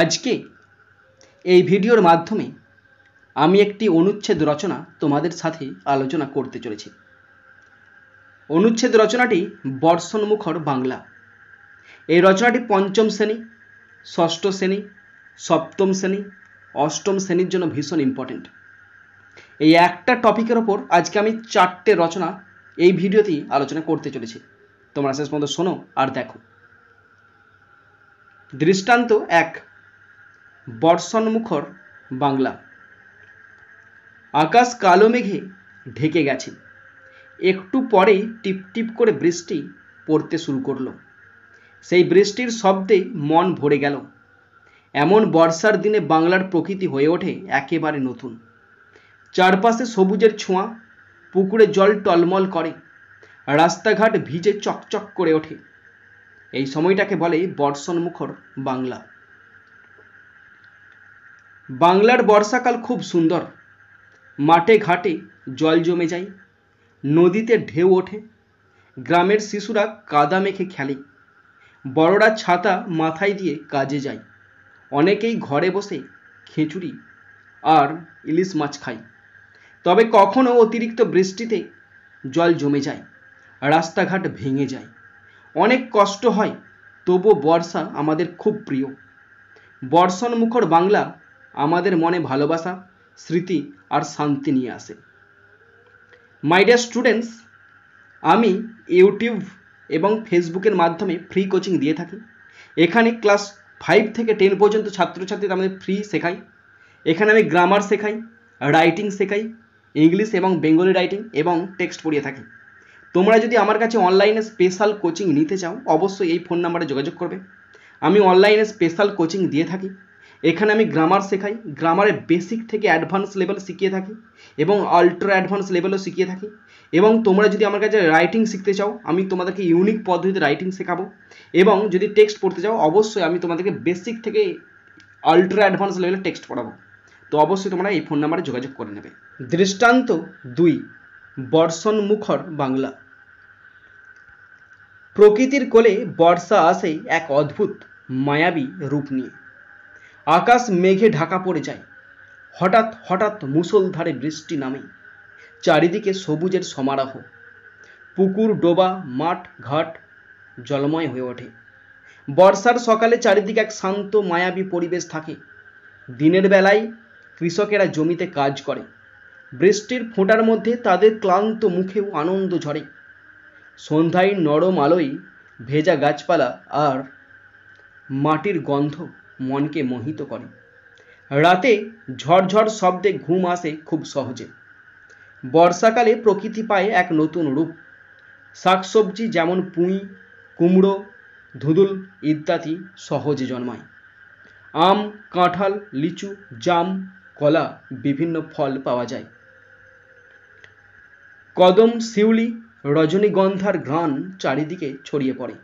আজকে এই ভিডিওর মাধ্যমে আমি একটি অনুচ্ছেদ রচনা তোমাদের সাথে আলোচনা করতে চলেছি। অনুচ্ছেদ রচনাটি বর্ষণমুখর বাংলা। এই রচনাটি পঞ্চম শ্রেণী, ষষ্ঠ শ্রেণী, সপ্তম শ্রেণী, অষ্টম শ্রেণীর জন্য ভীষণ ইম্পর্টেন্ট। এই একটা টপিকের ওপর আজকে আমি 4টে রচনা এই ভিডিওতেই আলোচনা করতে চলেছি। তোমরা শেষ পর্যন্ত শোনো আর দেখো। দৃষ্টান্ত 1, বর্ষণমুখর বাংলা। আকাশ কালো মেঘে ঢেকে গেছে। একটু পরেই টিপটিপ করে বৃষ্টি পড়তে শুরু করলো। সেই বৃষ্টির শব্দে মন ভরে গেল। এমন বর্ষার দিনে বাংলার প্রকৃতি হয়ে ওঠে একেবারে নতুন। চারপাশে সবুজের ছোঁয়া, পুকুরে জল টলমল করে, রাস্তাঘাট ভিজে চকচক করে ওঠে। এই সময়টাকে বলে বর্ষণমুখর বাংলা। বাংলার বর্ষাকাল খুব সুন্দর। মাঠে ঘাটে জল জমে যায়, নদীতে ঢেউ ওঠে, গ্রামের শিশুরা কাদা মেখে খেলে, বড়রা ছাতা মাথায় দিয়ে কাজে যায়, অনেকেই ঘরে বসে খিচুড়ি আর ইলিশ মাছ খায়। তবে কখনো অতিরিক্ত বৃষ্টিতে জল জমে যায়, রাস্তাঘাট ভেঙে যায়, অনেক কষ্ট হয়। তবু বর্ষা আমাদের খুব প্রিয়। বর্ষণমুখর বাংলা আমাদের মনে ভালোবাসা, স্মৃতি আর শান্তি নিয়ে আসে। মাই ডিয়ার স্টুডেন্টস, আমি ইউটিউব এবং ফেসবুকের মাধ্যমে ফ্রি কোচিং দিয়ে থাকি। এখানে ক্লাস 5 থেকে 10 পর্যন্ত ছাত্রছাত্রীদের আমাদের ফ্রি শেখাই। এখানে আমি গ্রামার শেখাই, রাইটিং শেখাই, ইংলিশ এবং বেঙ্গলি রাইটিং এবং টেক্সট পড়িয়ে থাকি। তোমরা যদি আমার কাছে অনলাইনে স্পেশাল কোচিং নিতে চাও, অবশ্যই এই ফোন নাম্বারে যোগাযোগ করবে। আমি অনলাইনে স্পেশাল কোচিং দিয়ে থাকি। এখানে আমি গ্রামার শেখাই, গ্রামারের বেসিক থেকে অ্যাডভান্স লেভেল শিখিয়ে থাকি এবং আল্ট্রা অ্যাডভান্স লেভেলও শিখিয়ে থাকি। এবং তোমরা যদি আমার কাছে রাইটিং শিখতে চাও, আমি তোমাদেরকে ইউনিক পদ্ধতিতে রাইটিং শেখাবো। এবং যদি টেক্সট পড়তে চাও, অবশ্যই আমি তোমাদেরকে বেসিক থেকে আল্ট্রা অ্যাডভান্স লেভেলের টেক্সট পড়াবো। তো অবশ্যই তোমরা এই ফোন নাম্বারে যোগাযোগ করে নেবে। দৃষ্টান্ত 2, বর্ষণমুখর বাংলা। প্রকৃতির কোলে বর্ষা আসে এক অদ্ভুত মায়াবী রূপ নিয়ে। আকাশ মেঘে ঢাকা পড়ে যায়। হঠাৎ হঠাৎ মুষলধারে বৃষ্টি নামে। চারিদিকে সবুজের সমারোহ। পুকুর, ডোবা, মাঠ ঘাট জলময় হয়ে ওঠে। বর্ষার সকালে চারিদিকে এক শান্ত মায়াবী পরিবেশ থাকে। দিনের বেলায় কৃষকেরা জমিতে কাজ করে। বৃষ্টির ফোঁটার মধ্যে তাদের ক্লান্ত মুখেও আনন্দ ঝরে। সন্ধ্যায় নরম আলোয় ভেজা গাছপালা আর মাটির গন্ধ মনকে মোহিত করে। রাতে ঝড়ঝড় শব্দে ঘুম আসে খুব সহজে। বর্ষাকালে প্রকৃতি পায় এক নতুন রূপ। শাকসবজি যেমন পুঁই, কুমড়ো, ধুঁদুল ইত্যাদি সহজে জন্মায়। আম, কাঁঠাল, লিচু, জাম, কলা বিভিন্ন ফল পাওয়া যায়। কদম, শিউলি, রজনীগন্ধার ঘ্রাণ চারিদিকে ছড়িয়ে পড়ে।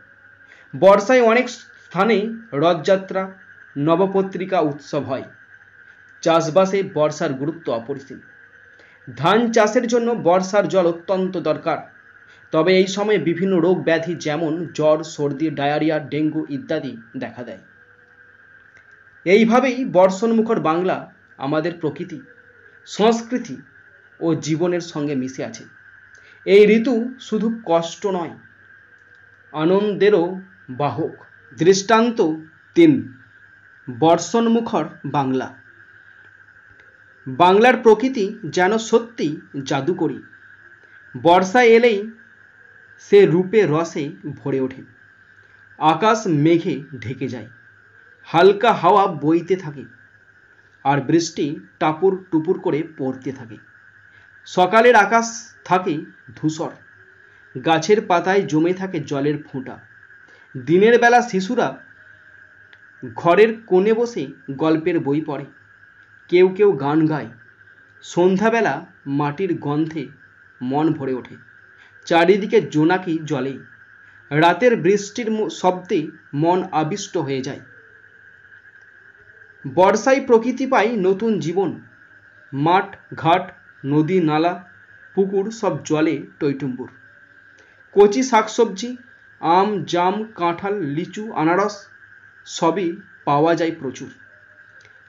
বর্ষায় অনেক স্থানে রথযাত্রা, নবপত্রিকা উৎসব হয়। চাষবাসে বর্ষার গুরুত্ব অপরিসীম। ধান চাষের জন্য বর্ষার জল অত্যন্ত দরকার। তবে এই সময়ে বিভিন্ন রোগ ব্যাধি যেমন জ্বর, সর্দি, ডায়রিয়া, ডেঙ্গু ইত্যাদি দেখা দেয়। এইভাবেই বর্ষণমুখর বাংলা আমাদের প্রকৃতি, সংস্কৃতি ও জীবনের সঙ্গে মিশে আছে। এই ঋতু শুধু কষ্ট নয়, আনন্দেরও বাহক। দৃষ্টান্ত 3, বর্ষণমুখর বাংলা। বাংলার প্রকৃতি যেন সত্যি জাদুকরী। বর্ষা এলেই সে রূপে রসে ভরে ওঠে। আকাশ মেঘে ঢেকে যায়, হালকা হাওয়া বইতে থাকে আর বৃষ্টি টাপুর টুপুর করে পড়তে থাকে। সকালের আকাশ থাকে ধূসর, গাছের পাতায় জমে থাকে জলের ফোঁটা। দিনের বেলা শিশুরা ঘরের কোণে বসে গল্পের বই পড়ে, কেউ কেউ গান গায়। সন্ধ্যাবেলা মাটির গন্ধে মন ভরে ওঠে, চারিদিকে জোনাকি জ্বলে। রাতের বৃষ্টির শব্দে মন আবিষ্ট হয়ে যায়। বর্ষায় প্রকৃতি পায় নতুন জীবন। মাঠ ঘাট, নদী নালা, পুকুর সব জলে টইটুম্বুর। কচি শাকসবজি, আম, জাম, কাঁঠাল, লিচু, আনারস সবই পাওয়া যায় প্রচুর।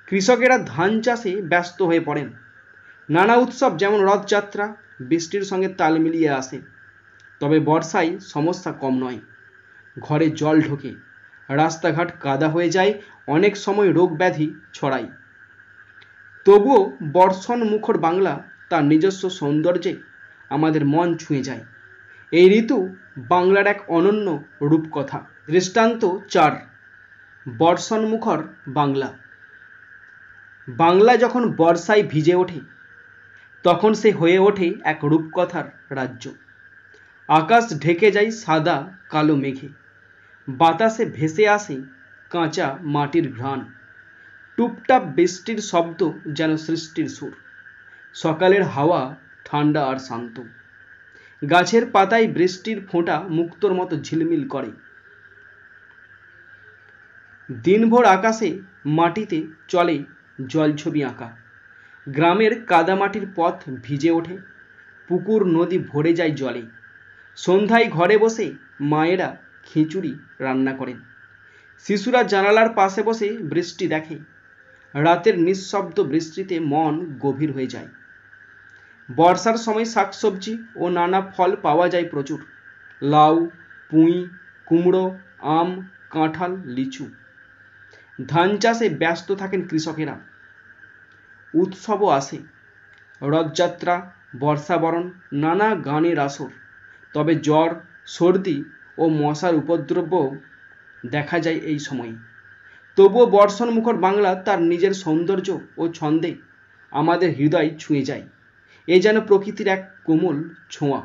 কৃষকেরা ধান চাষে ব্যস্ত হয়ে পড়েন। নানা উৎসব যেমন রথযাত্রা বৃষ্টির সঙ্গে তাল মিলিয়ে আসে। তবে বর্ষায় সমস্যা কম নয়। ঘরে জল ঢোকে, রাস্তাঘাট কাদা হয়ে যায়, অনেক সময় রোগ ব্যাধি ছড়ায়। তবুও বর্ষণ মুখর বাংলা তার নিজস্ব সৌন্দর্যে আমাদের মন ছুঁয়ে যায়। এই ঋতু বাংলার এক অনন্য রূপকথা। দৃষ্টান্ত 4, বর্ষণ মুখর বাংলা। বাংলা যখন বর্ষায় ভিজে ওঠে তখন সে হয়ে ওঠে এক রূপকথার রাজ্য। আকাশ ঢেকে যায় সাদা কালো মেঘে, বাতাসে ভেসে আসে কাঁচা মাটির ঘ্রাণ, টুপটাপ বৃষ্টির শব্দ যেন সৃষ্টির সুর। সকালের হাওয়া ঠান্ডা আর শান্ত, গাছের পাতায় বৃষ্টির ফোঁটা মুক্তোর মতো ঝিলমিল করে। দিনভর আকাশে মাটিতে চলে জলছবি আঁকা। গ্রামের কাদামাটির পথ ভিজে ওঠে, পুকুর নদী ভরে যায় জলে। সন্ধ্যায় ঘরে বসে মায়েরা খিচুড়ি রান্না করেন, শিশুরা জানালার পাশে বসে বৃষ্টি দেখে। রাতের নিঃশব্দ বৃষ্টিতে মন গভীর হয়ে যায়। বর্ষার সময় শাকসবজি ও নানা ফল পাওয়া যায় প্রচুর। লাউ, পুঁই, কুমড়ো, আম, কাঁঠাল, লিচু। ধান চাষে ব্যস্ত থাকেন কৃষকেরা। উৎসবও আসে, রথযাত্রা, বর্ষাবরণ, নানা গানের আসর। তবে জ্বর, সর্দি ও মশার উপদ্রব দেখা যায় এই সময়ে। তবুও বর্ষণ মুখর বাংলা তার নিজের সৌন্দর্য ও ছন্দে আমাদের হৃদয় ছুঁয়ে যায়। এ যেন প্রকৃতির এক কোমল ছোঁয়া।